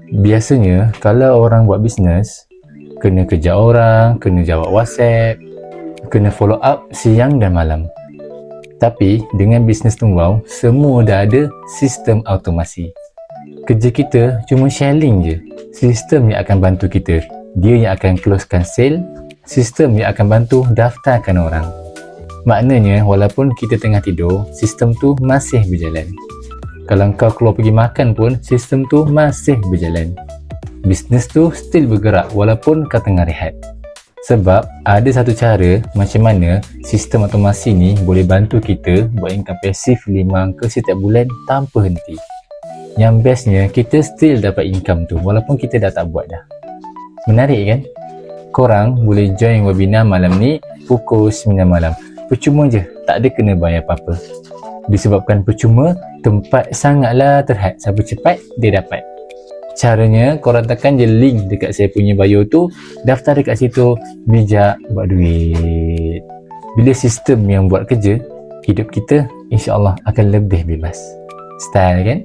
Biasanya kalau orang buat bisnes, kena kejar orang, kena jawab WhatsApp, kena follow up siang dan malam. Tapi dengan bisnes tungau, semua dah ada sistem automasi. Kerja kita cuma sharing je. Sistem yang akan bantu kita. Dia yang akan closekan sale, sistem yang akan bantu daftarkan orang. Maknanya walaupun kita tengah tidur, sistem tu masih berjalan. Kalau kau keluar pergi makan pun, sistem tu masih berjalan. Bisnes tu still bergerak walaupun kau tengah rehat. Sebab ada satu cara macam mana sistem automasi ni boleh bantu kita buat income pasif 5 angka setiap bulan tanpa henti. Yang bestnya, kita still dapat income tu walaupun kita dah tak buat dah. Menarik kan? Korang boleh join webinar malam ni pukul 9 malam. Percuma je, tak ada kena bayar apa-apa. Disebabkan percuma, tempat sangatlah terhad. Siapa cepat, dia dapat. Caranya, korang tekan je link dekat saya punya bio tu, daftar dekat situ, bijak buat duit. Bila sistem yang buat kerja, hidup kita insya-Allah akan lebih bebas. Style kan?